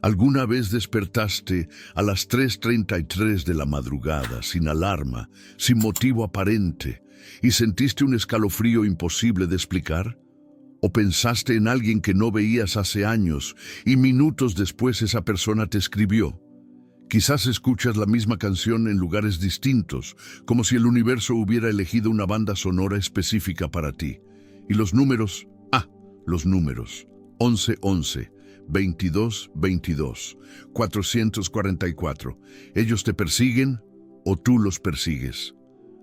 ¿Alguna vez despertaste a las 3:33 de la madrugada, sin alarma, sin motivo aparente, y sentiste un escalofrío imposible de explicar? ¿O pensaste en alguien que no veías hace años y minutos después esa persona te escribió? Quizás escuchas la misma canción en lugares distintos, como si el universo hubiera elegido una banda sonora específica para ti. Y los números, los números, 1111, 2222, 444, ¿ellos te persiguen o tú los persigues?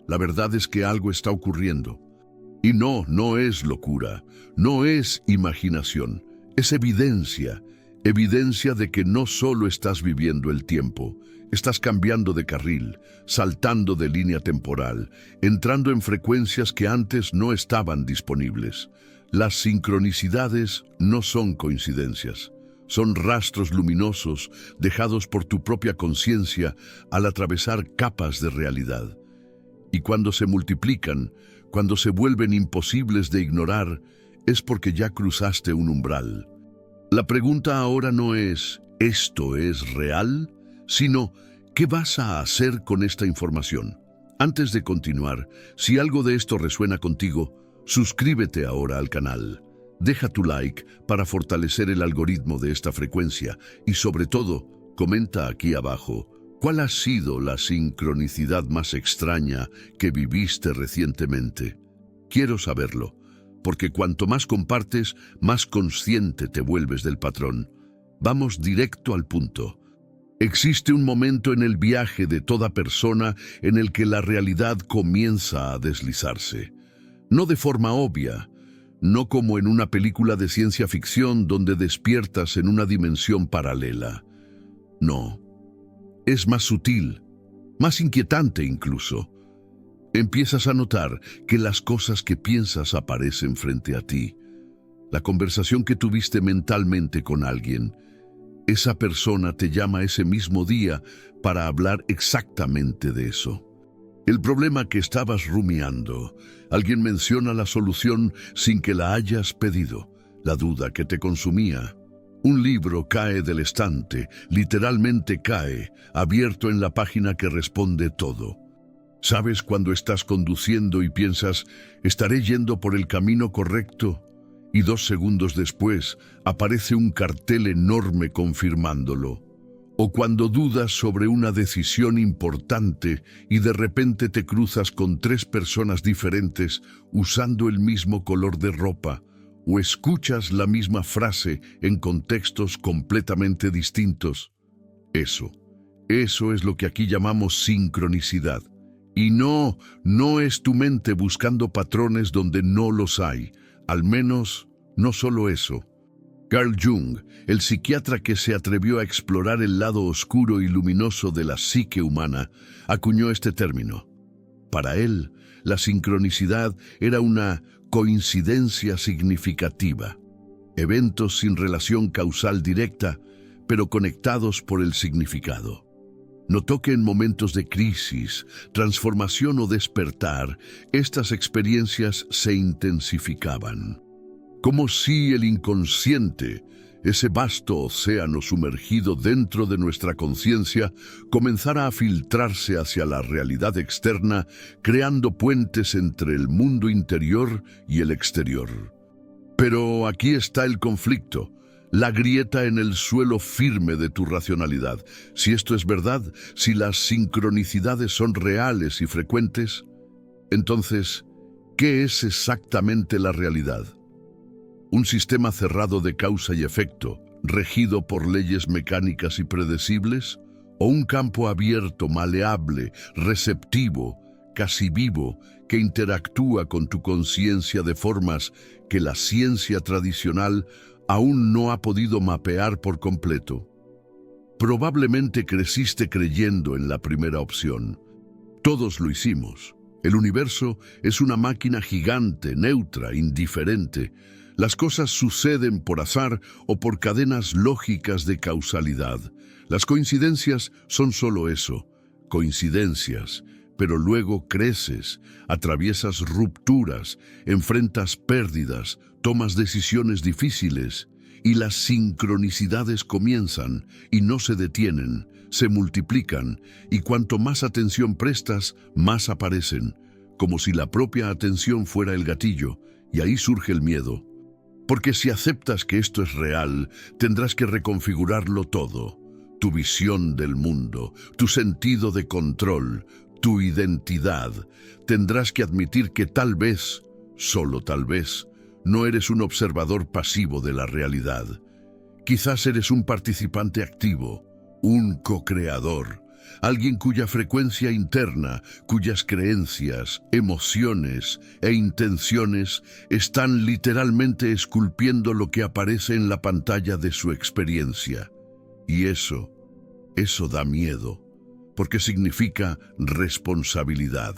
La verdad es que algo está ocurriendo. Y no es locura, no es imaginación, es evidencia. Evidencia de que no solo estás viviendo el tiempo, estás cambiando de carril, saltando de línea temporal, entrando en frecuencias que antes no estaban disponibles. Las sincronicidades no son coincidencias, son rastros luminosos dejados por tu propia conciencia al atravesar capas de realidad. Y cuando se multiplican, cuando se vuelven imposibles de ignorar, es porque ya cruzaste un umbral. La pregunta ahora no es ¿esto es real?, sino ¿qué vas a hacer con esta información? Antes de continuar, si algo de esto resuena contigo, suscríbete ahora al canal. Deja tu like para fortalecer el algoritmo de esta frecuencia y sobre todo, comenta aquí abajo ¿cuál ha sido la sincronicidad más extraña que viviste recientemente? Quiero saberlo. Porque cuanto más compartes, más consciente te vuelves del patrón. Vamos directo al punto. Existe un momento en el viaje de toda persona en el que la realidad comienza a deslizarse. No de forma obvia, no como en una película de ciencia ficción donde despiertas en una dimensión paralela. No, es más sutil, más inquietante incluso. Empiezas a notar que las cosas que piensas aparecen frente a ti. La conversación que tuviste mentalmente con alguien, esa persona te llama ese mismo día para hablar exactamente de eso. El problema que estabas rumiando, alguien menciona la solución sin que la hayas pedido, la duda que te consumía. Un libro cae del estante, literalmente cae, abierto en la página que responde todo. ¿Sabes cuando estás conduciendo y piensas, estaré yendo por el camino correcto? Y 2 segundos después aparece un cartel enorme confirmándolo. O cuando dudas sobre una decisión importante y de repente te cruzas con 3 personas diferentes usando el mismo color de ropa, o escuchas la misma frase en contextos completamente distintos. Eso es lo que aquí llamamos sincronicidad. Y no es tu mente buscando patrones donde no los hay, al menos no solo eso. Carl Jung, el psiquiatra que se atrevió a explorar el lado oscuro y luminoso de la psique humana, acuñó este término. Para él, la sincronicidad era una coincidencia significativa, eventos sin relación causal directa, pero conectados por el significado. Notó que en momentos de crisis, transformación o despertar, estas experiencias se intensificaban. Como si el inconsciente, ese vasto océano sumergido dentro de nuestra conciencia, comenzara a filtrarse hacia la realidad externa, creando puentes entre el mundo interior y el exterior. Pero aquí está el conflicto. La grieta en el suelo firme de tu racionalidad. Si esto es verdad, si las sincronicidades son reales y frecuentes, entonces, ¿qué es exactamente la realidad? ¿Un sistema cerrado de causa y efecto, regido por leyes mecánicas y predecibles? ¿O un campo abierto, maleable, receptivo, casi vivo, que interactúa con tu conciencia de formas que la ciencia tradicional aún no ha podido mapear por completo? Probablemente creciste creyendo en la primera opción. Todos lo hicimos. El universo es una máquina gigante, neutra, indiferente. Las cosas suceden por azar o por cadenas lógicas de causalidad. Las coincidencias son solo eso, coincidencias. Pero luego creces, atraviesas rupturas, enfrentas pérdidas, tomas decisiones difíciles y las sincronicidades comienzan y no se detienen, se multiplican, y cuanto más atención prestas, más aparecen, como si la propia atención fuera el gatillo, y ahí surge el miedo. Porque si aceptas que esto es real, tendrás que reconfigurarlo todo: tu visión del mundo, tu sentido de control, tu identidad. Tendrás que admitir que tal vez, solo tal vez, no eres un observador pasivo de la realidad. Quizás eres un participante activo, un co-creador, alguien cuya frecuencia interna, cuyas creencias, emociones e intenciones están literalmente esculpiendo lo que aparece en la pantalla de su experiencia. Y eso da miedo, porque significa responsabilidad.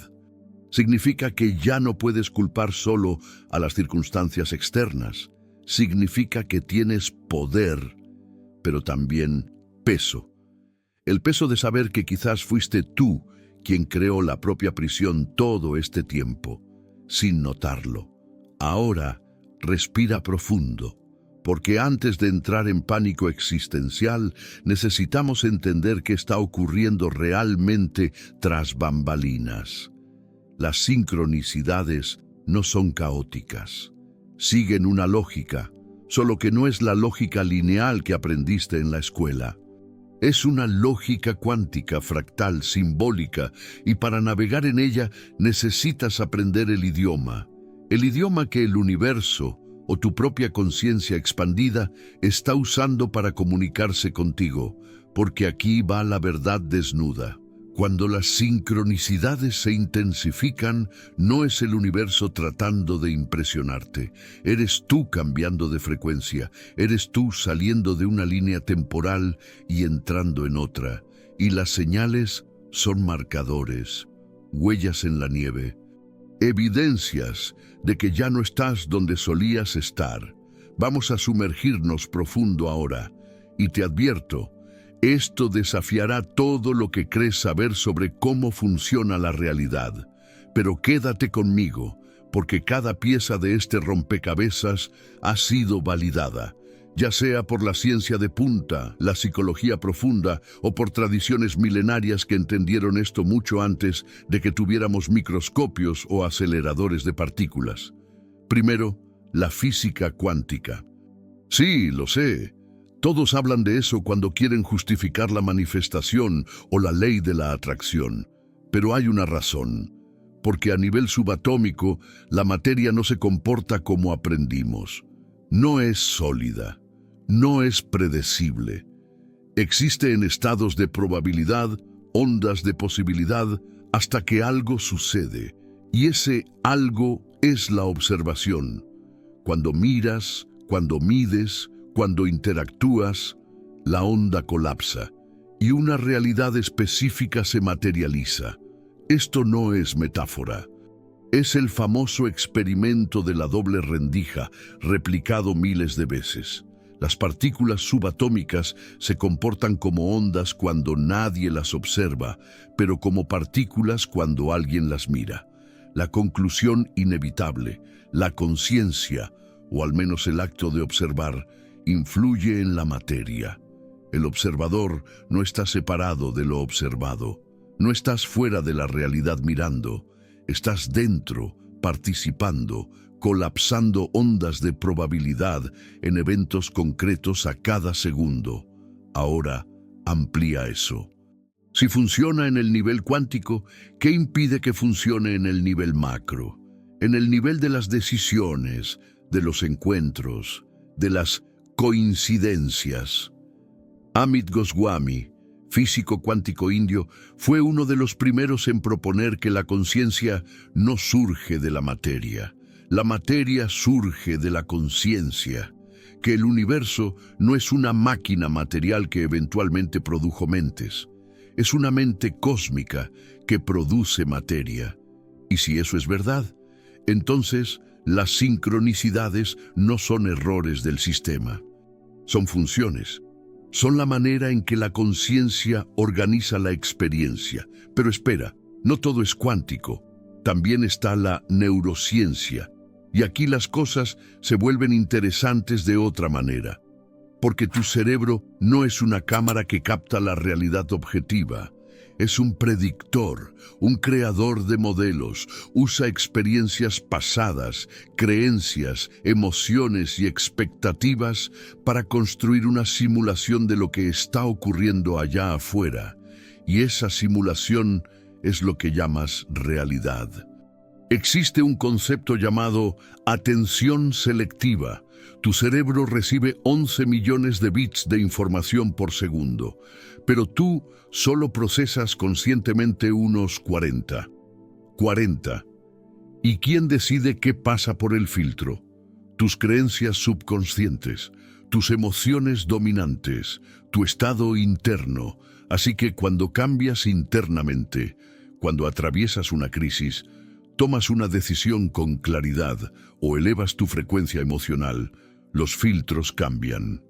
Significa que ya no puedes culpar solo a las circunstancias externas. Significa que tienes poder, pero también peso. El peso de saber que quizás fuiste tú quien creó la propia prisión todo este tiempo, sin notarlo. Ahora, respira profundo, porque antes de entrar en pánico existencial, necesitamos entender qué está ocurriendo realmente tras bambalinas. Las sincronicidades no son caóticas. Siguen una lógica, solo que no es la lógica lineal que aprendiste en la escuela. Es una lógica cuántica, fractal, simbólica, y para navegar en ella necesitas aprender el idioma que el universo o tu propia conciencia expandida está usando para comunicarse contigo, porque aquí va la verdad desnuda. Cuando las sincronicidades se intensifican, no es el universo tratando de impresionarte. Eres tú cambiando de frecuencia, eres tú saliendo de una línea temporal y entrando en otra. Y las señales son marcadores, huellas en la nieve, evidencias de que ya no estás donde solías estar. Vamos a sumergirnos profundo ahora, y te advierto, esto desafiará todo lo que crees saber sobre cómo funciona la realidad. Pero quédate conmigo, porque cada pieza de este rompecabezas ha sido validada, ya sea por la ciencia de punta, la psicología profunda o por tradiciones milenarias que entendieron esto mucho antes de que tuviéramos microscopios o aceleradores de partículas. Primero, la física cuántica. Sí, lo sé. Todos hablan de eso cuando quieren justificar la manifestación o la ley de la atracción. Pero hay una razón, porque a nivel subatómico la materia no se comporta como aprendimos. No es sólida, no es predecible. Existe en estados de probabilidad, ondas de posibilidad, hasta que algo sucede. Y ese algo es la observación. Cuando miras, cuando mides, cuando interactúas, la onda colapsa y una realidad específica se materializa. Esto no es metáfora. Es el famoso experimento de la doble rendija, replicado miles de veces. Las partículas subatómicas se comportan como ondas cuando nadie las observa, pero como partículas cuando alguien las mira. La conclusión inevitable, la conciencia, o al menos el acto de observar, influye en la materia. El observador no está separado de lo observado. No estás fuera de la realidad mirando. Estás dentro, participando, colapsando ondas de probabilidad en eventos concretos a cada segundo. Ahora, amplía eso. Si funciona en el nivel cuántico, ¿qué impide que funcione en el nivel macro? En el nivel de las decisiones, de los encuentros, de las coincidencias. Amit Goswami, físico cuántico indio, fue uno de los primeros en proponer que la conciencia no surge de la materia surge de la conciencia, que el universo no es una máquina material que eventualmente produjo mentes, es una mente cósmica que produce materia. Y si eso es verdad, entonces las sincronicidades no son errores del sistema. Son funciones, son la manera en que la conciencia organiza la experiencia. Pero espera, no todo es cuántico, también está la neurociencia. Y aquí las cosas se vuelven interesantes de otra manera. Porque tu cerebro no es una cámara que capta la realidad objetiva. Es un predictor, un creador de modelos. Usa experiencias pasadas, creencias, emociones y expectativas para construir una simulación de lo que está ocurriendo allá afuera. Y esa simulación es lo que llamas realidad. Existe un concepto llamado atención selectiva. Tu cerebro recibe 11 millones de bits de información por segundo, pero tú solo procesas conscientemente unos 40. 40. ¿Y quién decide qué pasa por el filtro? Tus creencias subconscientes, tus emociones dominantes, tu estado interno. Así que cuando cambias internamente, cuando atraviesas una crisis, tomas una decisión con claridad o elevas tu frecuencia emocional, los filtros cambian.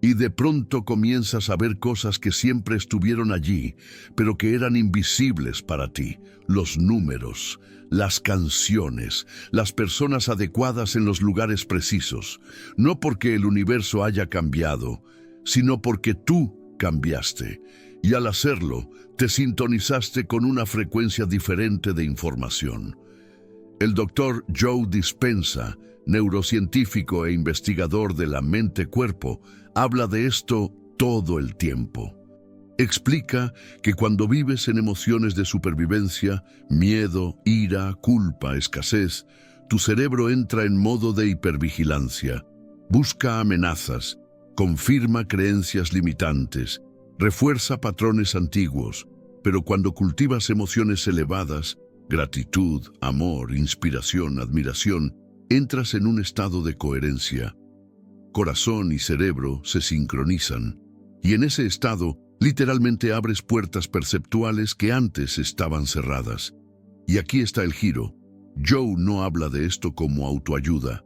Y de pronto comienzas a ver cosas que siempre estuvieron allí, pero que eran invisibles para ti. Los números, las canciones, las personas adecuadas en los lugares precisos. No porque el universo haya cambiado, sino porque tú cambiaste. Y al hacerlo, te sintonizaste con una frecuencia diferente de información. El doctor Joe Dispenza, neurocientífico e investigador de la mente-cuerpo, habla de esto todo el tiempo. Explica que cuando vives en emociones de supervivencia, miedo, ira, culpa, escasez, tu cerebro entra en modo de hipervigilancia, busca amenazas, confirma creencias limitantes, refuerza patrones antiguos, pero cuando cultivas emociones elevadas, gratitud, amor, inspiración, admiración, entras en un estado de coherencia. Corazón y cerebro se sincronizan, y en ese estado literalmente abres puertas perceptuales que antes estaban cerradas. Y aquí está el giro. Joe no habla de esto como autoayuda.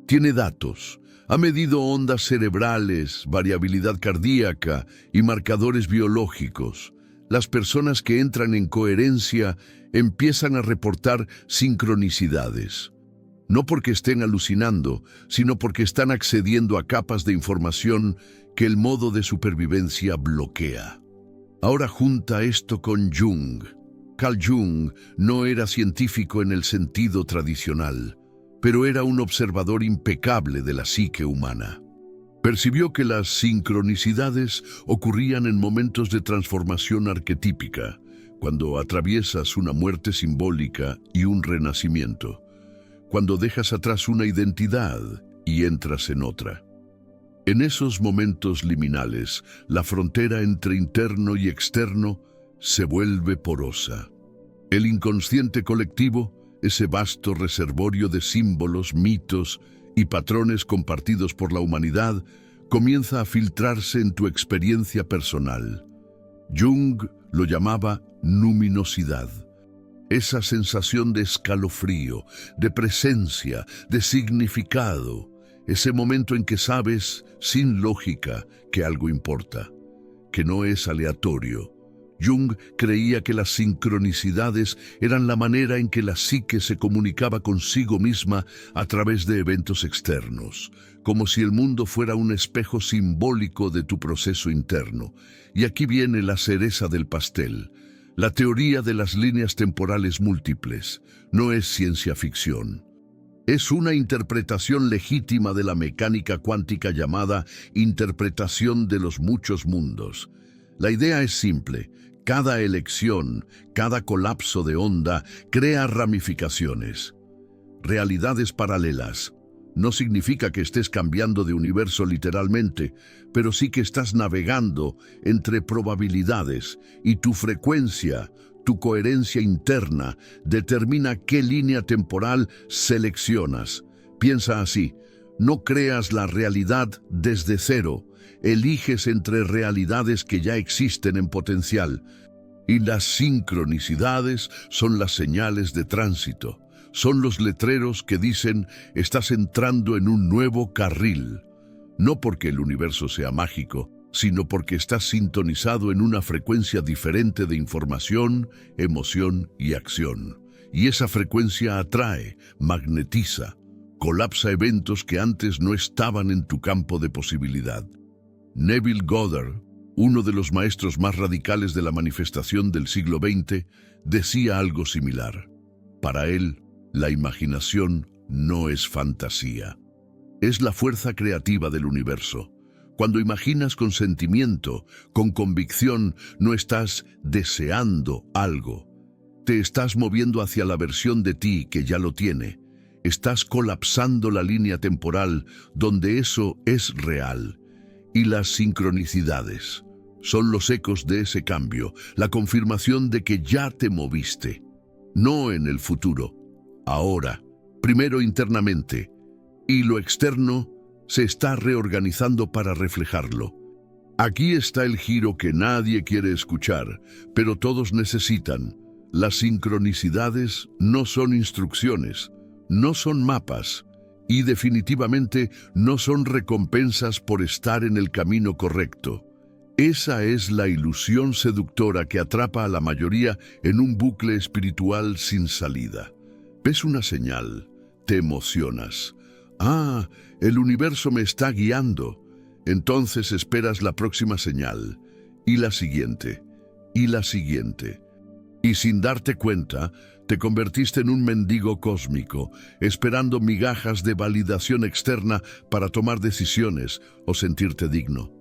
Tiene datos. Ha medido ondas cerebrales, variabilidad cardíaca y marcadores biológicos. Las personas que entran en coherencia empiezan a reportar sincronicidades. No porque estén alucinando, sino porque están accediendo a capas de información que el modo de supervivencia bloquea. Ahora junta esto con Jung. Carl Jung no era científico en el sentido tradicional, pero era un observador impecable de la psique humana. Percibió que las sincronicidades ocurrían en momentos de transformación arquetípica, cuando atraviesas una muerte simbólica y un renacimiento, cuando dejas atrás una identidad y entras en otra. En esos momentos liminales, la frontera entre interno y externo se vuelve porosa. El inconsciente colectivo, ese vasto reservorio de símbolos, mitos y patrones compartidos por la humanidad, comienza a filtrarse en tu experiencia personal. Jung lo llamaba luminosidad. Esa sensación de escalofrío, de presencia, de significado, ese momento en que sabes, sin lógica, que algo importa, que no es aleatorio. Jung creía que las sincronicidades eran la manera en que la psique se comunicaba consigo misma a través de eventos externos, como si el mundo fuera un espejo simbólico de tu proceso interno. Y aquí viene la cereza del pastel. La teoría de las líneas temporales múltiples no es ciencia ficción. Es una interpretación legítima de la mecánica cuántica llamada interpretación de los muchos mundos. La idea es simple. Cada elección, cada colapso de onda crea ramificaciones, realidades paralelas. No significa que estés cambiando de universo literalmente, pero sí que estás navegando entre probabilidades y tu frecuencia, tu coherencia interna, determina qué línea temporal seleccionas. Piensa así, no creas la realidad desde cero, eliges entre realidades que ya existen en potencial. Y las sincronicidades son las señales de tránsito. Son los letreros que dicen, estás entrando en un nuevo carril. No porque el universo sea mágico, sino porque estás sintonizado en una frecuencia diferente de información, emoción y acción. Y esa frecuencia atrae, magnetiza, colapsa eventos que antes no estaban en tu campo de posibilidad. Neville Goddard, uno de los maestros más radicales de la manifestación del siglo XX, decía algo similar. Para él, la imaginación no es fantasía. Es la fuerza creativa del universo. Cuando imaginas con sentimiento, con convicción, no estás deseando algo. Te estás moviendo hacia la versión de ti que ya lo tiene. Estás colapsando la línea temporal donde eso es real. Y las sincronicidades son los ecos de ese cambio, la confirmación de que ya te moviste. No en el futuro, ahora, primero internamente, y lo externo se está reorganizando para reflejarlo. Aquí está el giro que nadie quiere escuchar, pero todos necesitan. Las sincronicidades no son instrucciones, no son mapas, y definitivamente no son recompensas por estar en el camino correcto. Esa es la ilusión seductora que atrapa a la mayoría en un bucle espiritual sin salida. Ves una señal, te emocionas. Ah, el universo me está guiando. Entonces esperas la próxima señal, y la siguiente, y la siguiente. Y sin darte cuenta, te convertiste en un mendigo cósmico, esperando migajas de validación externa para tomar decisiones o sentirte digno.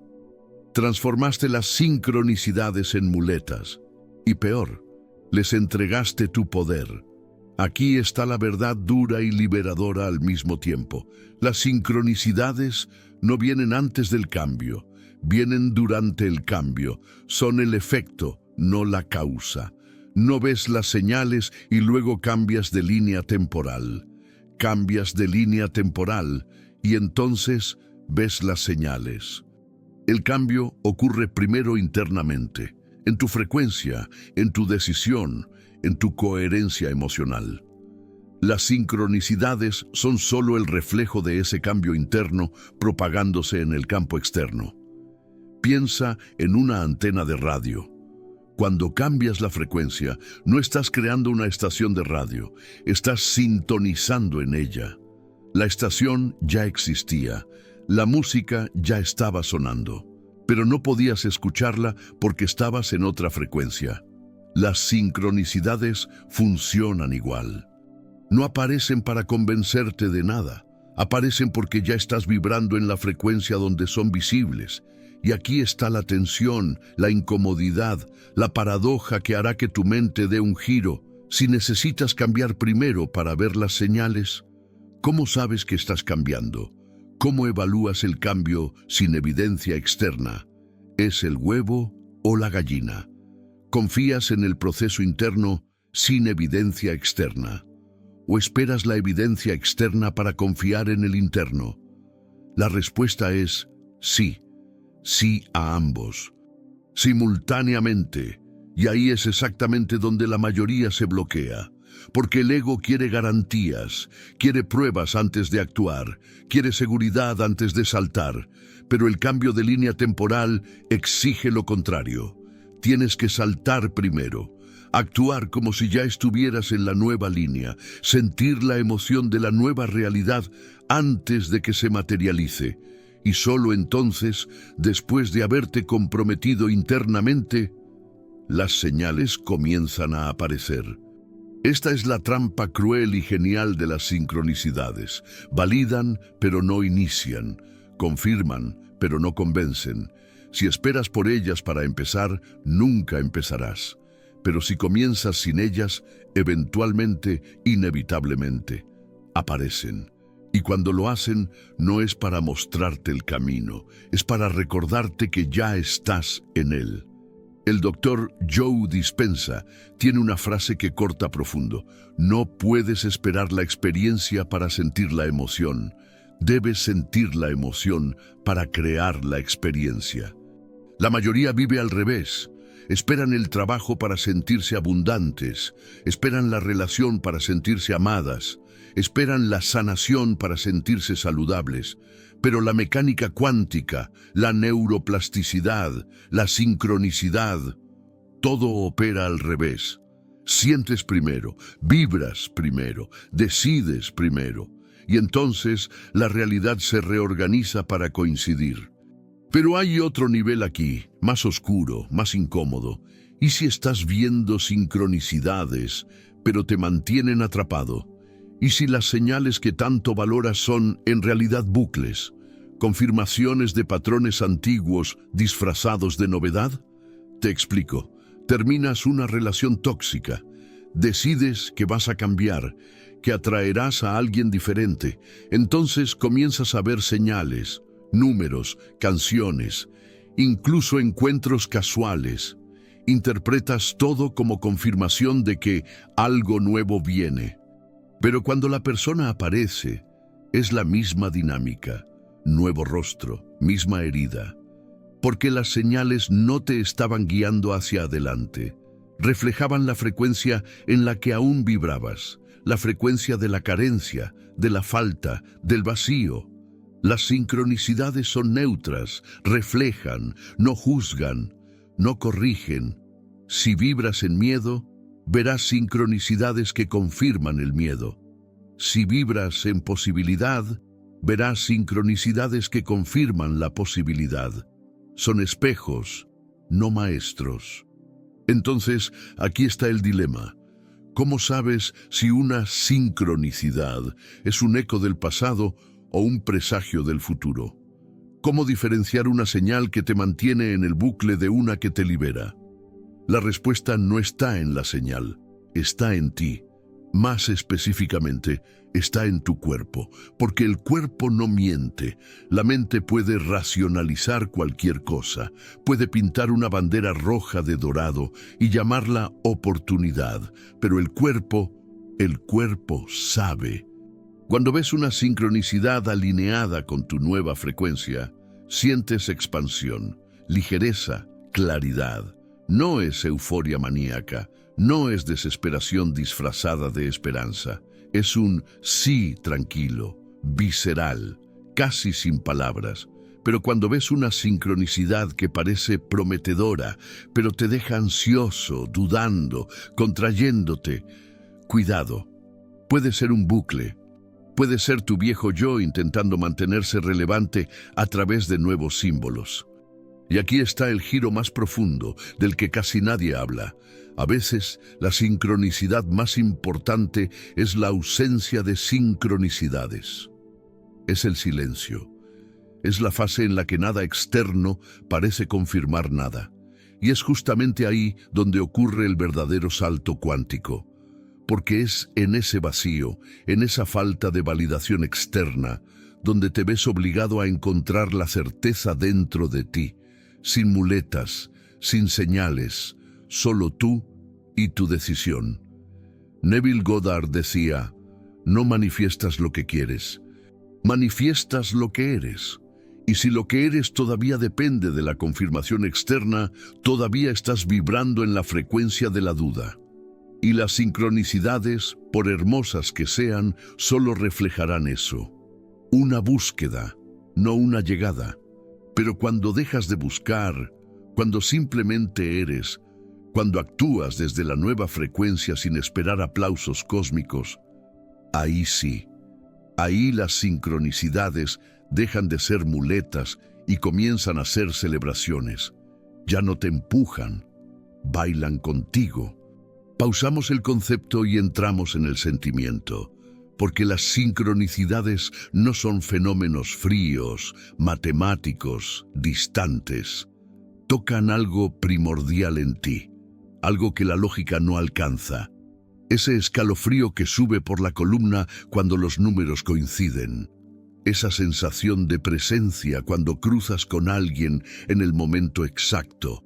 Transformaste las sincronicidades en muletas. Y peor, les entregaste tu poder. Aquí está la verdad dura y liberadora al mismo tiempo. Las sincronicidades no vienen antes del cambio, vienen durante el cambio. Son el efecto, no la causa. No ves las señales y luego cambias de línea temporal. Cambias de línea temporal y entonces ves las señales. El cambio ocurre primero internamente, en tu frecuencia, en tu decisión, en tu coherencia emocional. Las sincronicidades son solo el reflejo de ese cambio interno propagándose en el campo externo. Piensa en una antena de radio. Cuando cambias la frecuencia, no estás creando una estación de radio, estás sintonizando en ella. La estación ya existía, la música ya estaba sonando, pero no podías escucharla porque estabas en otra frecuencia. Las sincronicidades funcionan igual. No aparecen para convencerte de nada, aparecen porque ya estás vibrando en la frecuencia donde son visibles. Y aquí está la tensión, la incomodidad, la paradoja que hará que tu mente dé un giro. Si necesitas cambiar primero para ver las señales, ¿cómo sabes que estás cambiando? ¿Cómo evalúas el cambio sin evidencia externa? ¿Es el huevo o la gallina? ¿Confías en el proceso interno sin evidencia externa? ¿O esperas la evidencia externa para confiar en el interno? La respuesta es sí. Sí a ambos, simultáneamente, y ahí es exactamente donde la mayoría se bloquea, porque el ego quiere garantías, quiere pruebas antes de actuar, quiere seguridad antes de saltar, pero el cambio de línea temporal exige lo contrario. Tienes que saltar primero, actuar como si ya estuvieras en la nueva línea, sentir la emoción de la nueva realidad antes de que se materialice. Y solo entonces, después de haberte comprometido internamente, las señales comienzan a aparecer. Esta es la trampa cruel y genial de las sincronicidades. Validan, pero no inician. Confirman, pero no convencen. Si esperas por ellas para empezar, nunca empezarás. Pero si comienzas sin ellas, eventualmente, inevitablemente, aparecen. Y cuando lo hacen, no es para mostrarte el camino, es para recordarte que ya estás en él. El doctor Joe Dispenza tiene una frase que corta profundo. No puedes esperar la experiencia para sentir la emoción. Debes sentir la emoción para crear la experiencia. La mayoría vive al revés. Esperan el trabajo para sentirse abundantes, esperan la relación para sentirse amadas, esperan la sanación para sentirse saludables, pero la mecánica cuántica, la neuroplasticidad, la sincronicidad, todo opera al revés. Sientes primero, vibras primero, decides primero, y entonces la realidad se reorganiza para coincidir. Pero hay otro nivel aquí, más oscuro, más incómodo. ¿Y si estás viendo sincronicidades, pero te mantienen atrapado? ¿Y si las señales que tanto valoras son en realidad bucles, confirmaciones de patrones antiguos disfrazados de novedad? Te explico. Terminas una relación tóxica. Decides que vas a cambiar, que atraerás a alguien diferente. Entonces comienzas a ver señales, números, canciones, incluso encuentros casuales. Interpretas todo como confirmación de que algo nuevo viene. Pero cuando la persona aparece, es la misma dinámica, nuevo rostro, misma herida. Porque las señales no te estaban guiando hacia adelante. Reflejaban la frecuencia en la que aún vibrabas, la frecuencia de la carencia, de la falta, del vacío. Las sincronicidades son neutras, reflejan, no juzgan, no corrigen. Si vibras en miedo, verás sincronicidades que confirman el miedo. Si vibras en posibilidad, verás sincronicidades que confirman la posibilidad. Son espejos, no maestros. Entonces, aquí está el dilema. ¿Cómo sabes si una sincronicidad es un eco del pasado o un presagio del futuro? ¿Cómo diferenciar una señal que te mantiene en el bucle de una que te libera? La respuesta no está en la señal, está en ti. Más específicamente, está en tu cuerpo, porque el cuerpo no miente. La mente puede racionalizar cualquier cosa, puede pintar una bandera roja de dorado y llamarla oportunidad, pero el cuerpo sabe. Cuando ves una sincronicidad alineada con tu nueva frecuencia, sientes expansión, ligereza, claridad. No es euforia maníaca, no es desesperación disfrazada de esperanza. Es un sí tranquilo, visceral, casi sin palabras. Pero cuando ves una sincronicidad que parece prometedora, pero te deja ansioso, dudando, contrayéndote, cuidado. Puede ser un bucle. Puede ser tu viejo yo intentando mantenerse relevante a través de nuevos símbolos. Y aquí está el giro más profundo, del que casi nadie habla. A veces, la sincronicidad más importante es la ausencia de sincronicidades. Es el silencio. Es la fase en la que nada externo parece confirmar nada. Y es justamente ahí donde ocurre el verdadero salto cuántico. Porque es en ese vacío, en esa falta de validación externa, donde te ves obligado a encontrar la certeza dentro de ti, sin muletas, sin señales, solo tú y tu decisión. Neville Goddard decía, no manifiestas lo que quieres, manifiestas lo que eres. Y si lo que eres todavía depende de la confirmación externa, todavía estás vibrando en la frecuencia de la duda. Y las sincronicidades, por hermosas que sean, solo reflejarán eso. Una búsqueda, no una llegada. Pero cuando dejas de buscar, cuando simplemente eres, cuando actúas desde la nueva frecuencia sin esperar aplausos cósmicos, ahí sí, ahí las sincronicidades dejan de ser muletas y comienzan a ser celebraciones. Ya no te empujan, bailan contigo. Pausamos el concepto y entramos en el sentimiento. Porque las sincronicidades no son fenómenos fríos, matemáticos, distantes. Tocan algo primordial en ti, algo que la lógica no alcanza. Ese escalofrío que sube por la columna cuando los números coinciden. Esa sensación de presencia cuando cruzas con alguien en el momento exacto.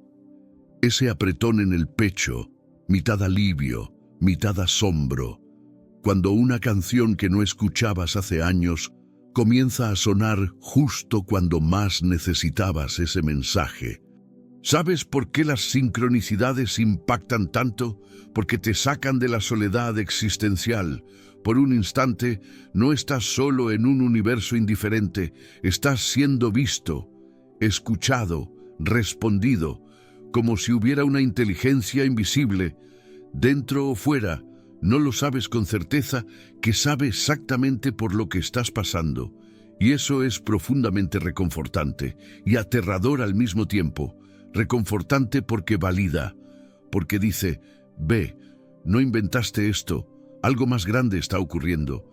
Ese apretón en el pecho, mitad alivio, mitad asombro. Cuando una canción que no escuchabas hace años comienza a sonar justo cuando más necesitabas ese mensaje. ¿Sabes por qué las sincronicidades impactan tanto? Porque te sacan de la soledad existencial. Por un instante, no estás solo en un universo indiferente, estás siendo visto, escuchado, respondido, como si hubiera una inteligencia invisible, dentro o fuera. No lo sabes con certeza, que sabe exactamente por lo que estás pasando. Y eso es profundamente reconfortante y aterrador al mismo tiempo. Reconfortante porque valida, porque dice, ve, no inventaste esto, algo más grande está ocurriendo.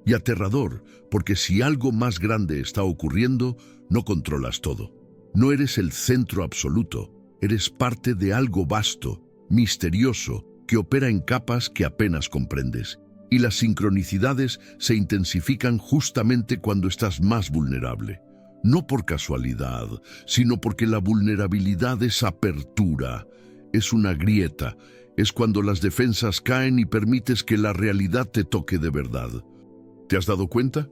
Y aterrador, porque si algo más grande está ocurriendo, no controlas todo. No eres el centro absoluto, eres parte de algo vasto, misterioso, que opera en capas que apenas comprendes. Y las sincronicidades se intensifican justamente cuando estás más vulnerable. No por casualidad, sino porque la vulnerabilidad es apertura, es una grieta, es cuando las defensas caen y permites que la realidad te toque de verdad. ¿Te has dado cuenta?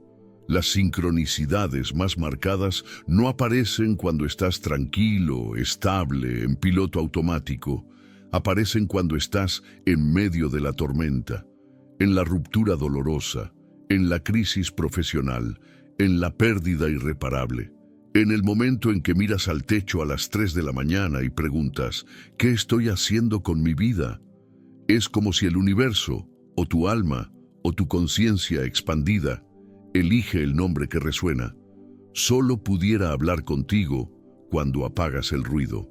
Las sincronicidades más marcadas no aparecen cuando estás tranquilo, estable, en piloto automático. Aparecen cuando estás en medio de la tormenta, en la ruptura dolorosa, en la crisis profesional, en la pérdida irreparable. En el momento en que miras al techo a las 3 de la mañana y preguntas, ¿qué estoy haciendo con mi vida? Es como si el universo, o tu alma, o tu conciencia expandida, elige el nombre que resuena, solo pudiera hablar contigo cuando apagas el ruido.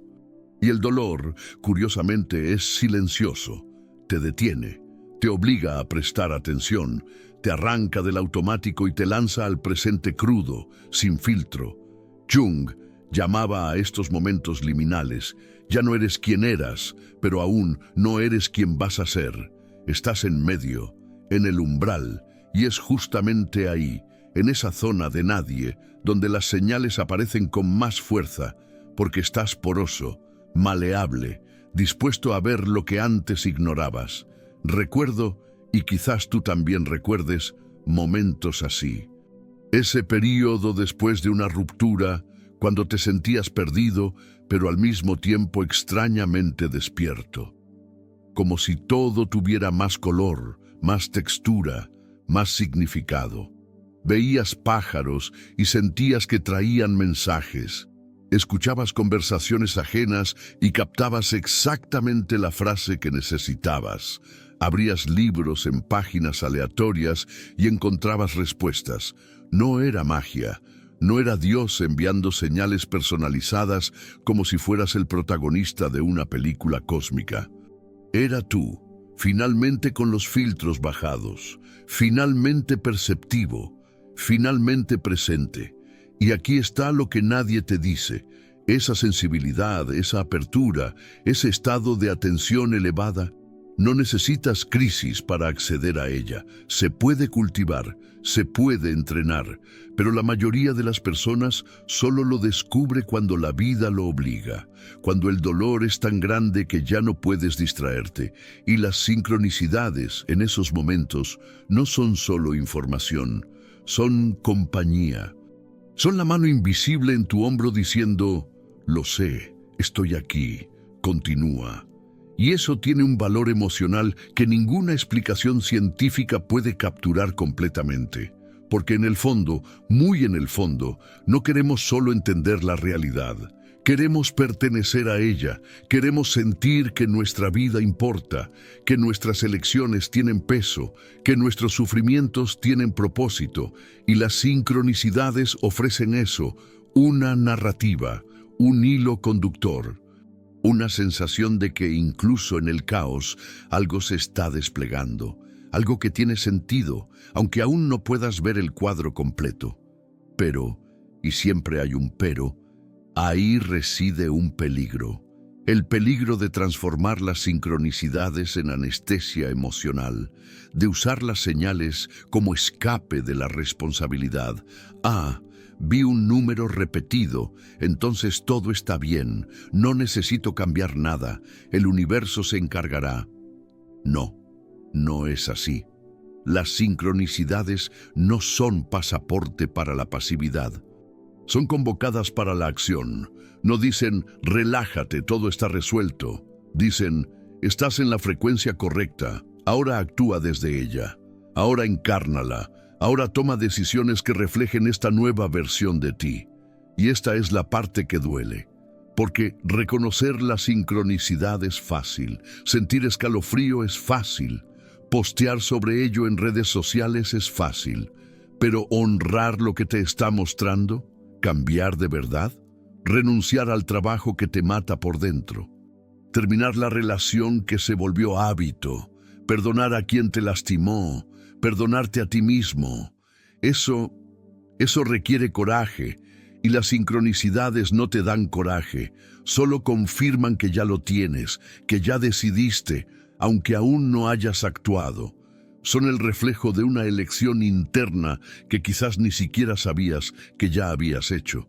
Y el dolor, curiosamente, es silencioso, te detiene, te obliga a prestar atención, te arranca del automático y te lanza al presente crudo, sin filtro. Jung llamaba a estos momentos liminales. Ya no eres quien eras, pero aún no eres quien vas a ser. Estás en medio, en el umbral, y es justamente ahí, en esa zona de nadie, donde las señales aparecen con más fuerza, porque estás poroso, maleable, dispuesto a ver lo que antes ignorabas. Recuerdo, y quizás tú también recuerdes, momentos así. Ese período después de una ruptura, cuando te sentías perdido, pero al mismo tiempo extrañamente despierto. Como si todo tuviera más color, más textura, más significado. Veías pájaros y sentías que traían mensajes. Escuchabas conversaciones ajenas y captabas exactamente la frase que necesitabas. Abrías libros en páginas aleatorias y encontrabas respuestas. No era magia, no era Dios enviando señales personalizadas como si fueras el protagonista de una película cósmica. Era tú, finalmente con los filtros bajados, finalmente perceptivo, finalmente presente. Y aquí está lo que nadie te dice, esa sensibilidad, esa apertura, ese estado de atención elevada. No necesitas crisis para acceder a ella. Se puede cultivar, se puede entrenar, pero la mayoría de las personas solo lo descubre cuando la vida lo obliga, cuando el dolor es tan grande que ya no puedes distraerte, y las sincronicidades en esos momentos no son solo información, son compañía. Son la mano invisible en tu hombro diciendo, lo sé, estoy aquí, continúa. Y eso tiene un valor emocional que ninguna explicación científica puede capturar completamente. Porque en el fondo, muy en el fondo, no queremos solo entender la realidad. Queremos pertenecer a ella, queremos sentir que nuestra vida importa, que nuestras elecciones tienen peso, que nuestros sufrimientos tienen propósito, y las sincronicidades ofrecen eso, una narrativa, un hilo conductor. Una sensación de que incluso en el caos algo se está desplegando, algo que tiene sentido, aunque aún no puedas ver el cuadro completo. Pero, y siempre hay un pero, ahí reside un peligro. El peligro de transformar las sincronicidades en anestesia emocional, de usar las señales como escape de la responsabilidad. Vi un número repetido, entonces todo está bien, no necesito cambiar nada, el universo se encargará. No, no es así. Las sincronicidades no son pasaporte para la pasividad. Son convocadas para la acción. No dicen, relájate, todo está resuelto. Dicen, estás en la frecuencia correcta, ahora actúa desde ella, ahora encárnala. Ahora toma decisiones que reflejen esta nueva versión de ti. Y esta es la parte que duele. Porque reconocer la sincronicidad es fácil, sentir escalofrío es fácil, postear sobre ello en redes sociales es fácil, Pero honrar lo que te está mostrando, cambiar de verdad, renunciar al trabajo que te mata por dentro, terminar la relación que se volvió hábito, perdonar a quien te lastimó, perdonarte a ti mismo. Eso requiere coraje, y las sincronicidades no te dan coraje, solo confirman que ya lo tienes, que ya decidiste, aunque aún no hayas actuado. Son el reflejo de una elección interna que quizás ni siquiera sabías que ya habías hecho.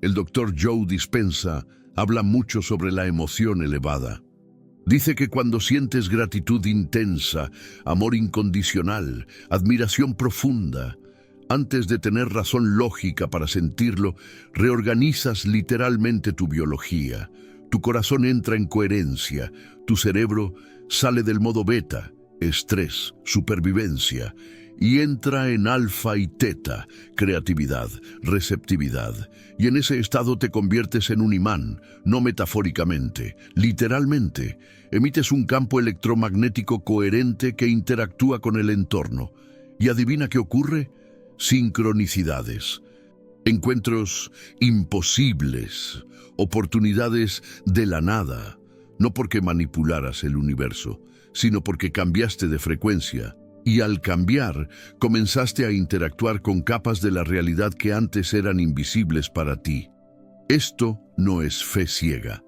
El doctor Joe Dispenza habla mucho sobre la emoción elevada. Dice que cuando sientes gratitud intensa, amor incondicional, admiración profunda, antes de tener razón lógica para sentirlo, reorganizas literalmente tu biología. Tu corazón entra en coherencia, tu cerebro sale del modo beta, estrés, supervivencia, y entra en alfa y teta, creatividad, receptividad. Y en ese estado te conviertes en un imán, no metafóricamente, literalmente. Emites un campo electromagnético coherente que interactúa con el entorno. ¿Y adivina qué ocurre? Sincronicidades. Encuentros imposibles, oportunidades de la nada, no porque manipularas el universo, sino porque cambiaste de frecuencia. Y al cambiar, comenzaste a interactuar con capas de la realidad que antes eran invisibles para ti. Esto no es fe ciega,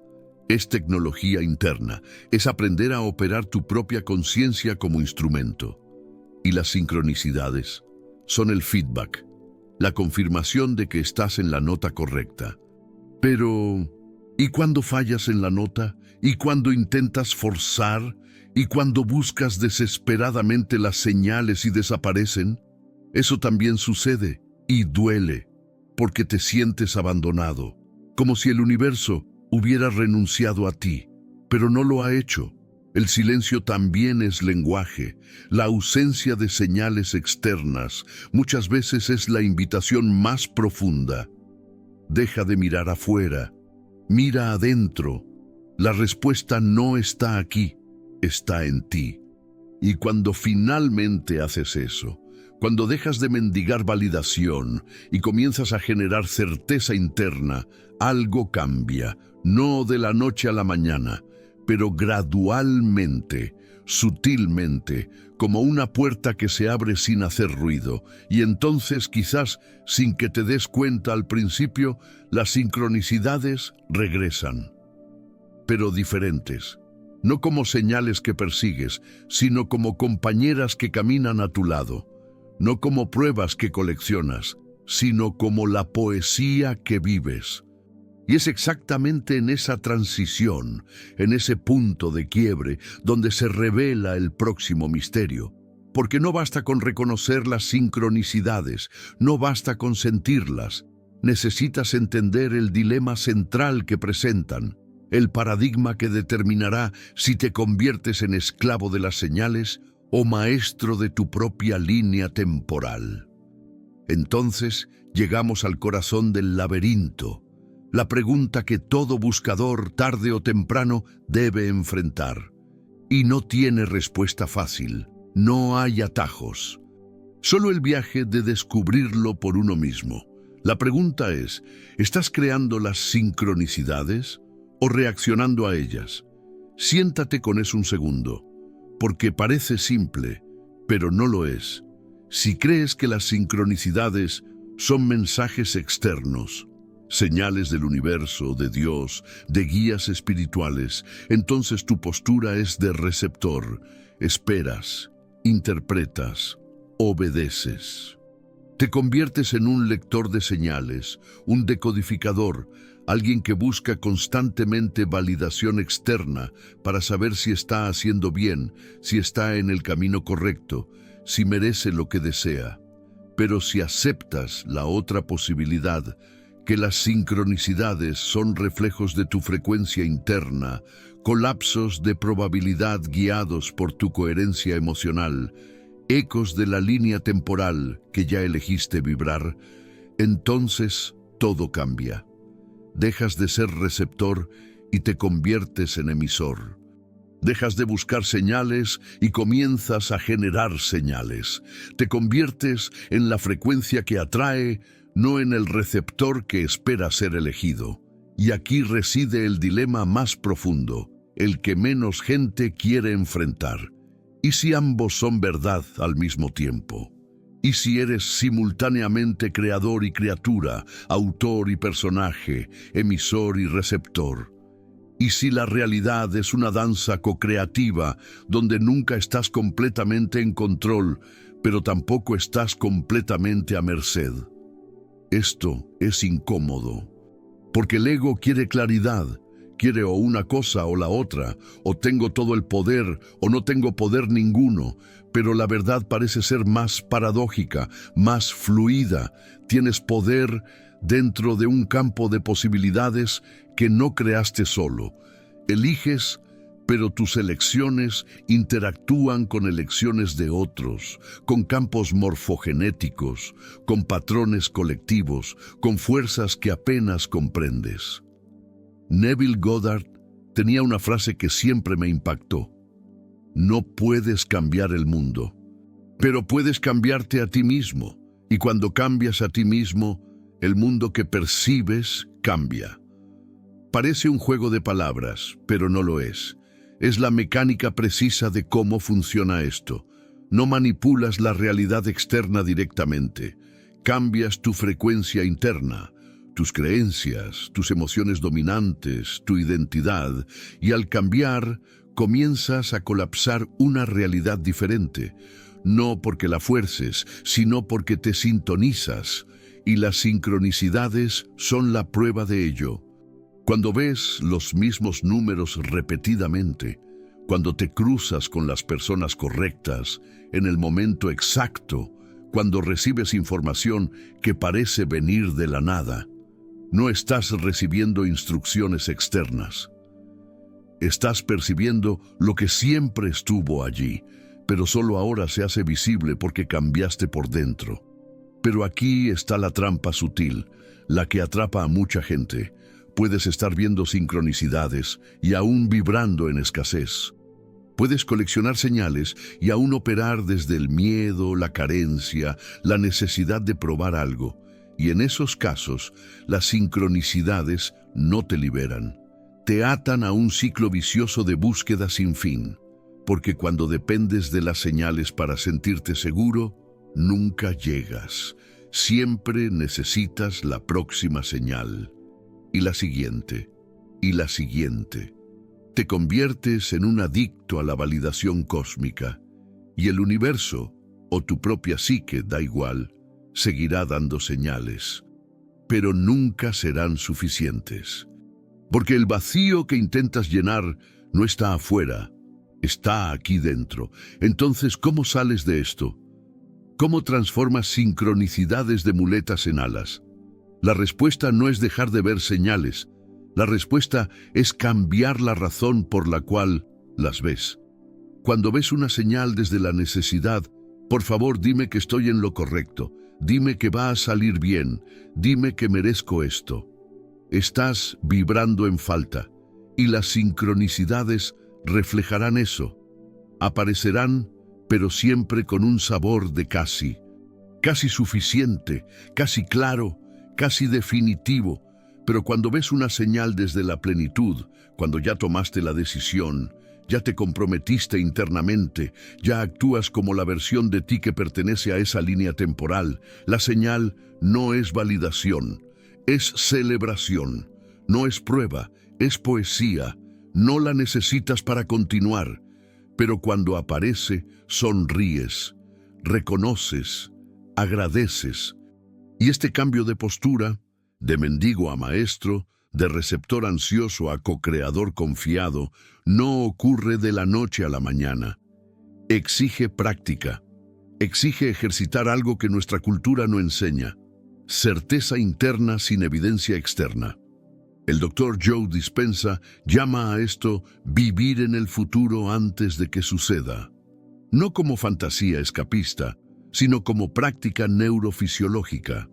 es tecnología interna, es aprender a operar tu propia conciencia como instrumento. Y las sincronicidades son el feedback, la confirmación de que estás en la nota correcta. Pero, ¿y cuando fallas en la nota? ¿Y cuando intentas forzar? ¿Y cuando buscas desesperadamente las señales y desaparecen? Eso también sucede y duele, porque te sientes abandonado, como si el universo hubiera renunciado a ti, pero no lo ha hecho. El silencio también es lenguaje. La ausencia de señales externas muchas veces es la invitación más profunda. Deja de mirar afuera, mira adentro. La respuesta no está aquí, está en ti. Y cuando finalmente haces eso, cuando dejas de mendigar validación y comienzas a generar certeza interna, algo cambia, no de la noche a la mañana, pero gradualmente, sutilmente, como una puerta que se abre sin hacer ruido, y entonces quizás, sin que te des cuenta al principio, las sincronicidades regresan, pero diferentes. No como señales que persigues, sino como compañeras que caminan a tu lado. No como pruebas que coleccionas, sino como la poesía que vives. Y es exactamente en esa transición, en ese punto de quiebre, donde se revela el próximo misterio. Porque no basta con reconocer las sincronicidades, no basta con sentirlas. Necesitas entender el dilema central que presentan. El paradigma que determinará si te conviertes en esclavo de las señales o maestro de tu propia línea temporal. Entonces llegamos al corazón del laberinto, la pregunta que todo buscador tarde o temprano debe enfrentar. Y no tiene respuesta fácil, no hay atajos. Solo el viaje de descubrirlo por uno mismo. La pregunta es, ¿estás creando las sincronicidades o reaccionando a ellas? Siéntate con eso un segundo, porque parece simple, pero no lo es. Si crees que las sincronicidades son mensajes externos, señales del universo, de Dios, de guías espirituales, entonces tu postura es de receptor. Esperas, interpretas, obedeces. Te conviertes en un lector de señales, un decodificador, alguien que busca constantemente validación externa para saber si está haciendo bien, si está en el camino correcto, si merece lo que desea. Pero si aceptas la otra posibilidad, que las sincronicidades son reflejos de tu frecuencia interna, colapsos de probabilidad guiados por tu coherencia emocional, ecos de la línea temporal que ya elegiste vibrar, entonces todo cambia. Dejas de ser receptor y te conviertes en emisor. Dejas de buscar señales y comienzas a generar señales. Te conviertes en la frecuencia que atrae, no en el receptor que espera ser elegido. Y aquí reside el dilema más profundo, el que menos gente quiere enfrentar. ¿Y si ambos son verdad al mismo tiempo? ¿Y si eres simultáneamente creador y criatura, autor y personaje, emisor y receptor? ¿Y si la realidad es una danza co-creativa donde nunca estás completamente en control, pero tampoco estás completamente a merced? Esto es incómodo, porque el ego quiere claridad, quiere o una cosa o la otra, o tengo todo el poder o no tengo poder ninguno, pero la verdad parece ser más paradójica, más fluida. Tienes poder dentro de un campo de posibilidades que no creaste solo. Eliges, pero tus elecciones interactúan con elecciones de otros, con campos morfogenéticos, con patrones colectivos, con fuerzas que apenas comprendes. Neville Goddard tenía una frase que siempre me impactó. No puedes cambiar el mundo, pero puedes cambiarte a ti mismo, y cuando cambias a ti mismo, el mundo que percibes cambia. Parece un juego de palabras, pero no lo es. Es la mecánica precisa de cómo funciona esto. No manipulas la realidad externa directamente. Cambias tu frecuencia interna, tus creencias, tus emociones dominantes, tu identidad, y al cambiar, comienzas a colapsar una realidad diferente. No porque la fuerces, sino porque te sintonizas, y las sincronicidades son la prueba de ello. Cuando ves los mismos números repetidamente, cuando te cruzas con las personas correctas, en el momento exacto, cuando recibes información que parece venir de la nada, no estás recibiendo instrucciones externas. Estás percibiendo lo que siempre estuvo allí, pero solo ahora se hace visible porque cambiaste por dentro. Pero aquí está la trampa sutil, la que atrapa a mucha gente. Puedes estar viendo sincronicidades y aún vibrando en escasez. Puedes coleccionar señales y aún operar desde el miedo, la carencia, la necesidad de probar algo. Y en esos casos, las sincronicidades no te liberan. Te atan a un ciclo vicioso de búsqueda sin fin. Porque cuando dependes de las señales para sentirte seguro, nunca llegas. Siempre necesitas la próxima señal. Y la siguiente. Y la siguiente. Te conviertes en un adicto a la validación cósmica. Y el universo, o tu propia psique, da igual, seguirá dando señales. Pero nunca serán suficientes. Porque el vacío que intentas llenar no está afuera, está aquí dentro. Entonces, ¿cómo sales de esto? ¿Cómo transformas sincronicidades de muletas en alas? La respuesta no es dejar de ver señales. La respuesta es cambiar la razón por la cual las ves. Cuando ves una señal desde la necesidad, por favor dime que estoy en lo correcto. Dime que va a salir bien. Dime que merezco esto. Estás vibrando en falta. Y las sincronicidades reflejarán eso. Aparecerán, pero siempre con un sabor de casi. Casi suficiente, casi claro, casi definitivo. Pero cuando ves una señal desde la plenitud, cuando ya tomaste la decisión, ya te comprometiste internamente, ya actúas como la versión de ti que pertenece a esa línea temporal, la señal no es validación, es celebración, no es prueba, es poesía, no la necesitas para continuar, pero cuando aparece, sonríes, reconoces, agradeces. Y este cambio de postura, de mendigo a maestro, de receptor ansioso a co-creador confiado, no ocurre de la noche a la mañana. Exige práctica, exige ejercitar algo que nuestra cultura no enseña, certeza interna sin evidencia externa. El Dr. Joe Dispenza llama a esto vivir en el futuro antes de que suceda. No como fantasía escapista, sino como práctica neurofisiológica.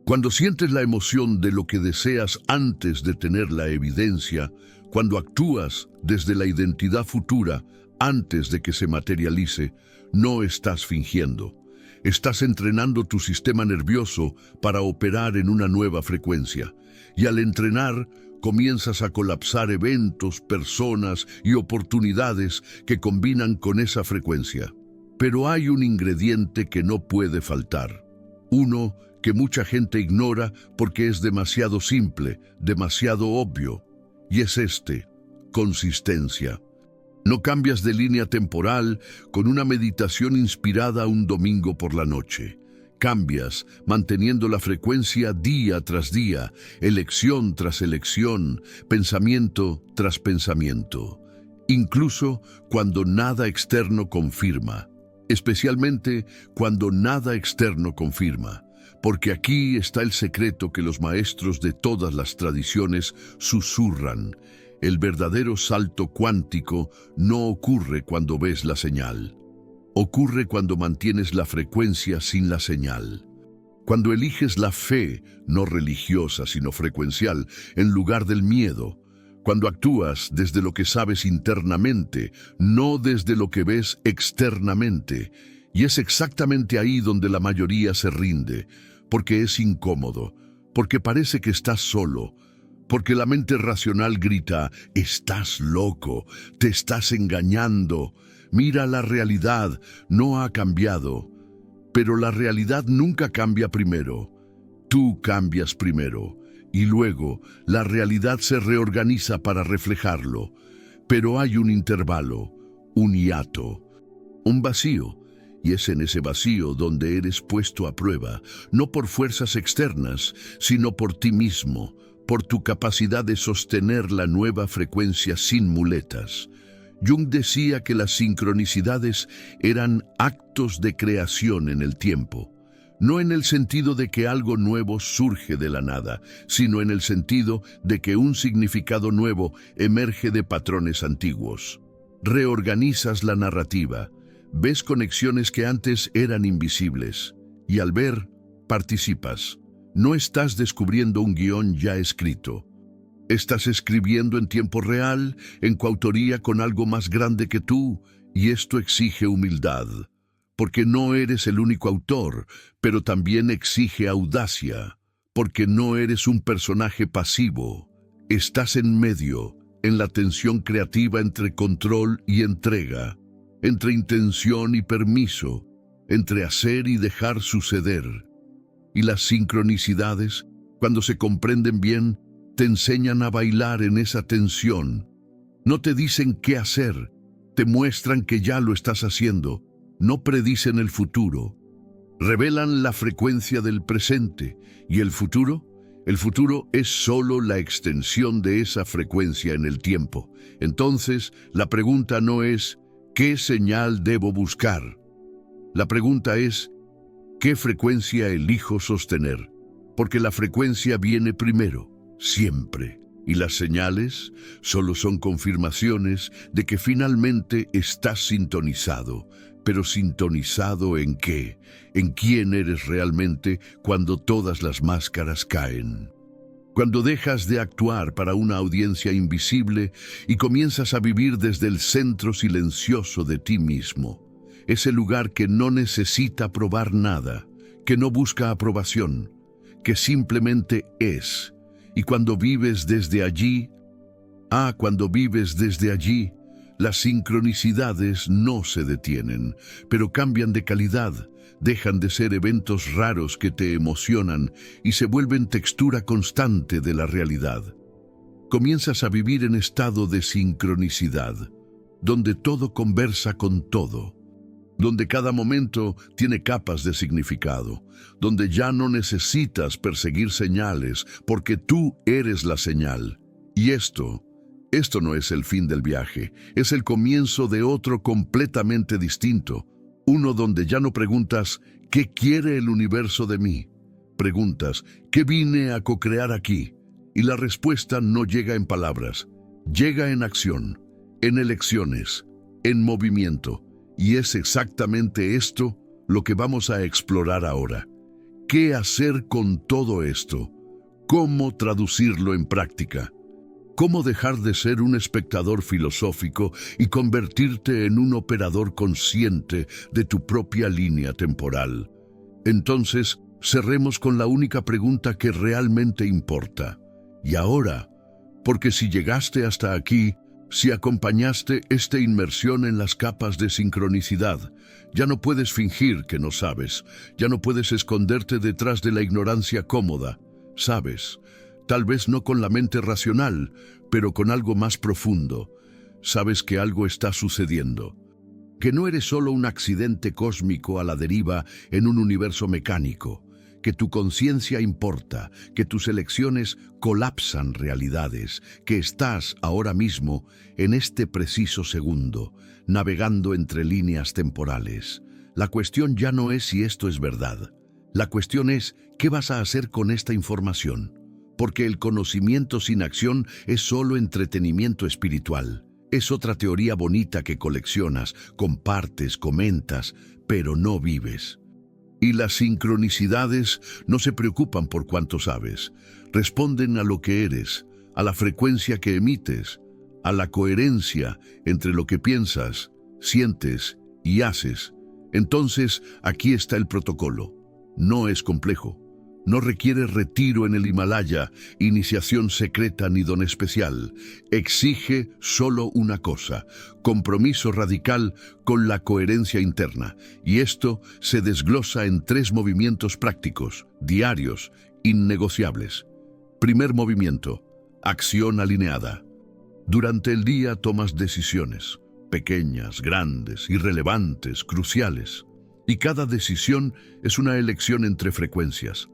Cuando sientes la emoción de lo que deseas antes de tener la evidencia, cuando actúas desde la identidad futura antes de que se materialice, no estás fingiendo. Estás entrenando tu sistema nervioso para operar en una nueva frecuencia. Y al entrenar, comienzas a colapsar eventos, personas y oportunidades que combinan con esa frecuencia. Pero hay un ingrediente que no puede faltar. Uno que mucha gente ignora porque es demasiado simple, demasiado obvio. Y es este: consistencia. No cambias de línea temporal con una meditación inspirada un domingo por la noche. Cambias manteniendo la frecuencia día tras día, elección tras elección, pensamiento tras pensamiento. Incluso cuando nada externo confirma. Especialmente cuando nada externo confirma. Porque aquí está el secreto que los maestros de todas las tradiciones susurran. El verdadero salto cuántico no ocurre cuando ves la señal. Ocurre cuando mantienes la frecuencia sin la señal. Cuando eliges la fe, no religiosa sino frecuencial, en lugar del miedo. Cuando actúas desde lo que sabes internamente, no desde lo que ves externamente. Y es exactamente ahí donde la mayoría se rinde, porque es incómodo, porque parece que estás solo, porque la mente racional grita: estás loco, te estás engañando, mira la realidad, no ha cambiado. Pero la realidad nunca cambia primero, tú cambias primero, y luego la realidad se reorganiza para reflejarlo. Pero hay un intervalo, un hiato, un vacío. Y es en ese vacío donde eres puesto a prueba, no por fuerzas externas, sino por ti mismo, por tu capacidad de sostener la nueva frecuencia sin muletas. Jung decía que las sincronicidades eran actos de creación en el tiempo, no en el sentido de que algo nuevo surge de la nada, sino en el sentido de que un significado nuevo emerge de patrones antiguos. Reorganizas la narrativa. Ves conexiones que antes eran invisibles, y al ver, participas. No estás descubriendo un guión ya escrito. Estás escribiendo en tiempo real, en coautoría con algo más grande que tú, y esto exige humildad, porque no eres el único autor, pero también exige audacia, porque no eres un personaje pasivo. Estás en medio, en la tensión creativa entre control y entrega, entre intención y permiso, entre hacer y dejar suceder. Y las sincronicidades, cuando se comprenden bien, te enseñan a bailar en esa tensión. No te dicen qué hacer, te muestran que ya lo estás haciendo, no predicen el futuro. Revelan la frecuencia del presente, y el futuro es solo la extensión de esa frecuencia en el tiempo. Entonces, la pregunta no es ¿qué señal debo buscar? La pregunta es ¿qué frecuencia elijo sostener? Porque la frecuencia viene primero, siempre. Y las señales solo son confirmaciones de que finalmente estás sintonizado. Pero ¿sintonizado en qué? ¿En quién eres realmente cuando todas las máscaras caen? Cuando dejas de actuar para una audiencia invisible y comienzas a vivir desde el centro silencioso de ti mismo. Ese lugar que no necesita probar nada, que no busca aprobación, que simplemente es. Y cuando vives desde allí, las sincronicidades no se detienen, pero cambian de calidad, dejan de ser eventos raros que te emocionan y se vuelven textura constante de la realidad. Comienzas a vivir en estado de sincronicidad, donde todo conversa con todo, donde cada momento tiene capas de significado, donde ya no necesitas perseguir señales porque tú eres la señal. Y esto no es el fin del viaje, es el comienzo de otro completamente distinto, uno donde ya no preguntas ¿qué quiere el universo de mí? Preguntas ¿qué vine a co-crear aquí? Y la respuesta no llega en palabras, llega en acción, en elecciones, en movimiento. Y es exactamente esto lo que vamos a explorar ahora. ¿Qué hacer con todo esto? ¿Cómo traducirlo en práctica? ¿Cómo dejar de ser un espectador filosófico y convertirte en un operador consciente de tu propia línea temporal? Entonces, cerremos con la única pregunta que realmente importa. ¿Y ahora? Porque si llegaste hasta aquí, si acompañaste esta inmersión en las capas de sincronicidad, ya no puedes fingir que no sabes, ya no puedes esconderte detrás de la ignorancia cómoda. Sabes, tal vez no con la mente racional, pero con algo más profundo. Sabes que algo está sucediendo, que no eres solo un accidente cósmico a la deriva en un universo mecánico, que tu conciencia importa, que tus elecciones colapsan realidades, que estás ahora mismo, en este preciso segundo, navegando entre líneas temporales. La cuestión ya no es si esto es verdad. La cuestión es, ¿qué vas a hacer con esta información? Porque el conocimiento sin acción es solo entretenimiento espiritual. Es otra teoría bonita que coleccionas, compartes, comentas, pero no vives. Y las sincronicidades no se preocupan por cuánto sabes, responden a lo que eres, a la frecuencia que emites, a la coherencia entre lo que piensas, sientes y haces. Entonces, aquí está el protocolo. No es complejo. No requiere retiro en el Himalaya, iniciación secreta ni don especial. Exige solo una cosa: compromiso radical con la coherencia interna. Y esto se desglosa en 3 movimientos prácticos, diarios, innegociables. Primer movimiento: acción alineada. Durante el día tomas decisiones, pequeñas, grandes, irrelevantes, cruciales. Y cada decisión es una elección entre frecuencias.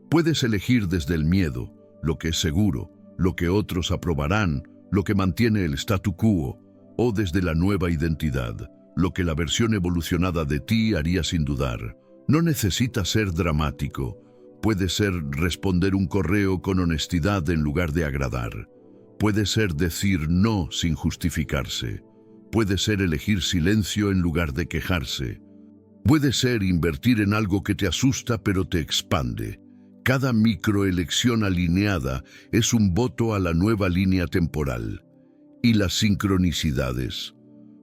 Puedes elegir desde el miedo, lo que es seguro, lo que otros aprobarán, lo que mantiene el statu quo, o desde la nueva identidad, lo que la versión evolucionada de ti haría sin dudar. No necesita ser dramático. Puede ser responder un correo con honestidad en lugar de agradar. Puede ser decir no sin justificarse. Puede ser elegir silencio en lugar de quejarse. Puede ser invertir en algo que te asusta pero te expande. Cada microelección alineada es un voto a la nueva línea temporal. Y las sincronicidades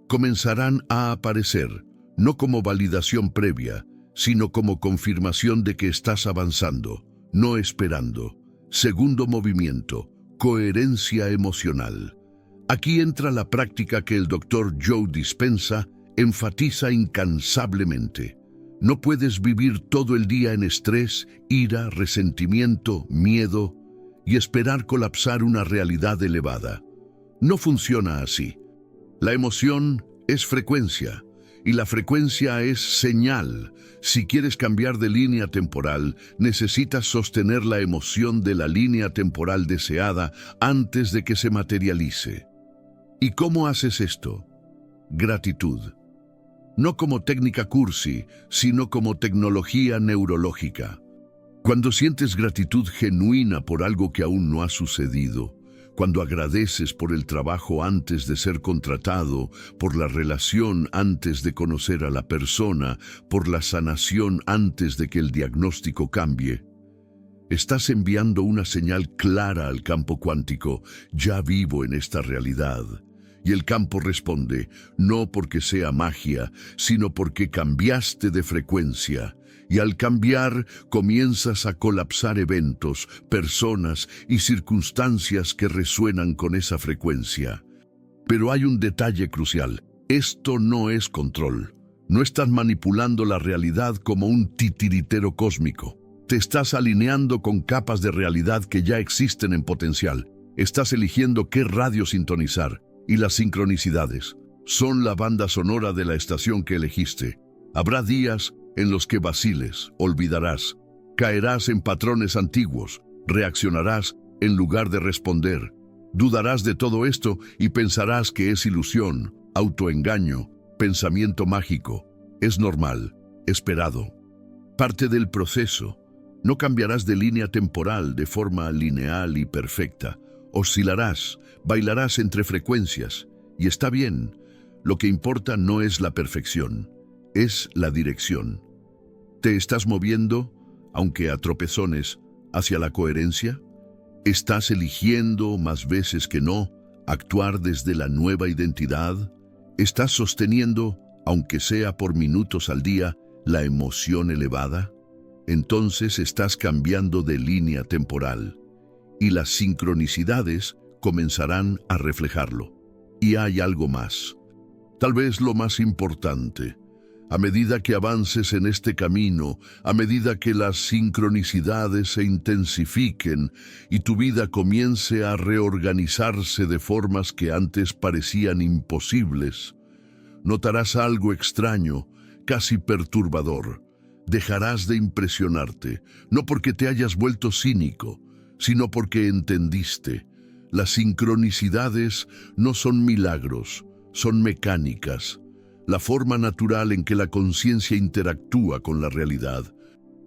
comenzarán a aparecer, no como validación previa, sino como confirmación de que estás avanzando, no esperando. Segundo movimiento: coherencia emocional. Aquí entra la práctica que el Dr. Joe Dispenza enfatiza incansablemente. No puedes vivir todo el día en estrés, ira, resentimiento, miedo y esperar colapsar una realidad elevada. No funciona así. La emoción es frecuencia y la frecuencia es señal. Si quieres cambiar de línea temporal, necesitas sostener la emoción de la línea temporal deseada antes de que se materialice. ¿Y cómo haces esto? Gratitud. No como técnica cursi, sino como tecnología neurológica. Cuando sientes gratitud genuina por algo que aún no ha sucedido, cuando agradeces por el trabajo antes de ser contratado, por la relación antes de conocer a la persona, por la sanación antes de que el diagnóstico cambie, estás enviando una señal clara al campo cuántico: ya vivo en esta realidad. Y el campo responde, no porque sea magia, sino porque cambiaste de frecuencia. Y al cambiar, comienzas a colapsar eventos, personas y circunstancias que resuenan con esa frecuencia. Pero hay un detalle crucial: esto no es control. No estás manipulando la realidad como un titiritero cósmico. Te estás alineando con capas de realidad que ya existen en potencial. Estás eligiendo qué radio sintonizar. Y las sincronicidades son la banda sonora de la estación que elegiste. Habrá días en los que vaciles, olvidarás, caerás en patrones antiguos, reaccionarás en lugar de responder. Dudarás de todo esto y pensarás que es ilusión, autoengaño, pensamiento mágico. Es normal, esperado. Parte del proceso. No cambiarás de línea temporal de forma lineal y perfecta. Oscilarás, bailarás entre frecuencias, y está bien. Lo que importa no es la perfección, es la dirección. ¿Te estás moviendo, aunque a tropezones, hacia la coherencia? ¿Estás eligiendo, más veces que no, actuar desde la nueva identidad? ¿Estás sosteniendo, aunque sea por minutos al día, la emoción elevada? Entonces estás cambiando de línea temporal y las sincronicidades comenzarán a reflejarlo. Y hay algo más, tal vez lo más importante. A medida que avances en este camino, a medida que las sincronicidades se intensifiquen y tu vida comience a reorganizarse de formas que antes parecían imposibles, notarás algo extraño, casi perturbador. Dejarás de impresionarte, no porque te hayas vuelto cínico, sino porque entendiste. Las sincronicidades no son milagros, son mecánicas, la forma natural en que la conciencia interactúa con la realidad.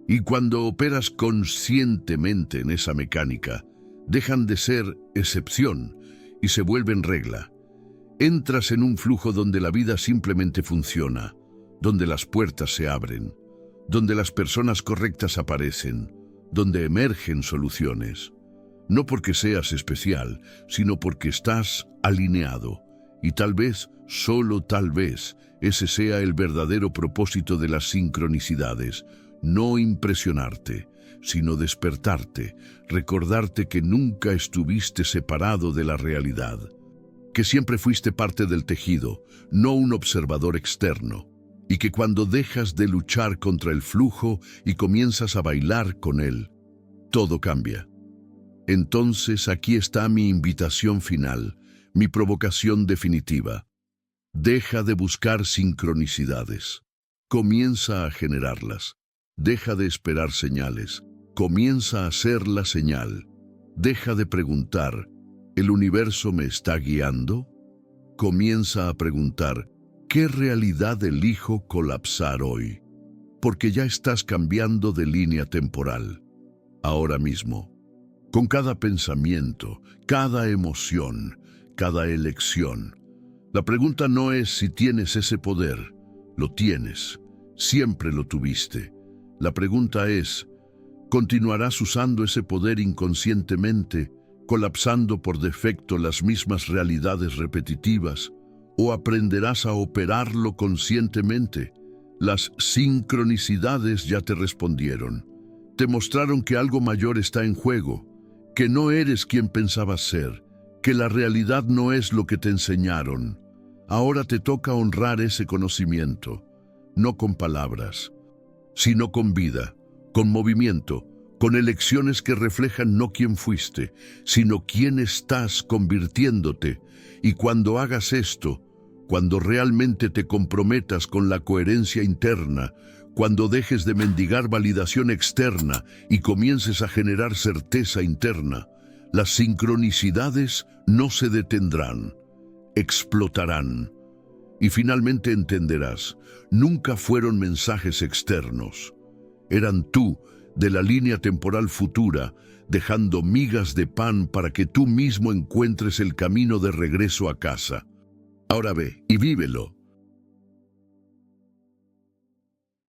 Y cuando operas conscientemente en esa mecánica, dejan de ser excepción y se vuelven regla. Entras en un flujo donde la vida simplemente funciona, donde las puertas se abren, donde las personas correctas aparecen, donde emergen soluciones. No porque seas especial, sino porque estás alineado. Y tal vez, solo tal vez, ese sea el verdadero propósito de las sincronicidades. No impresionarte, sino despertarte, recordarte que nunca estuviste separado de la realidad, que siempre fuiste parte del tejido, no un observador externo, y que cuando dejas de luchar contra el flujo y comienzas a bailar con él, todo cambia. Entonces aquí está mi invitación final, mi provocación definitiva. Deja de buscar sincronicidades. Comienza a generarlas. Deja de esperar señales. Comienza a ser la señal. Deja de preguntar, ¿el universo me está guiando? Comienza a preguntar, ¿qué realidad elijo colapsar hoy? Porque ya estás cambiando de línea temporal. Ahora mismo. Con cada pensamiento, cada emoción, cada elección. La pregunta no es si tienes ese poder. Lo tienes. Siempre lo tuviste. La pregunta es, ¿continuarás usando ese poder inconscientemente, colapsando por defecto las mismas realidades repetitivas, o aprenderás a operarlo conscientemente? Las sincronicidades ya te respondieron. Te mostraron que algo mayor está en juego, que no eres quien pensabas ser, que la realidad no es lo que te enseñaron. Ahora te toca honrar ese conocimiento, no con palabras, sino con vida, con movimiento, con elecciones que reflejan no quién fuiste, sino quién estás convirtiéndote. Y cuando hagas esto, cuando realmente te comprometas con la coherencia interna, cuando dejes de mendigar validación externa y comiences a generar certeza interna, las sincronicidades no se detendrán, explotarán. Y finalmente entenderás, nunca fueron mensajes externos. Eran tú, de la línea temporal futura, dejando migas de pan para que tú mismo encuentres el camino de regreso a casa. Ahora ve y vívelo.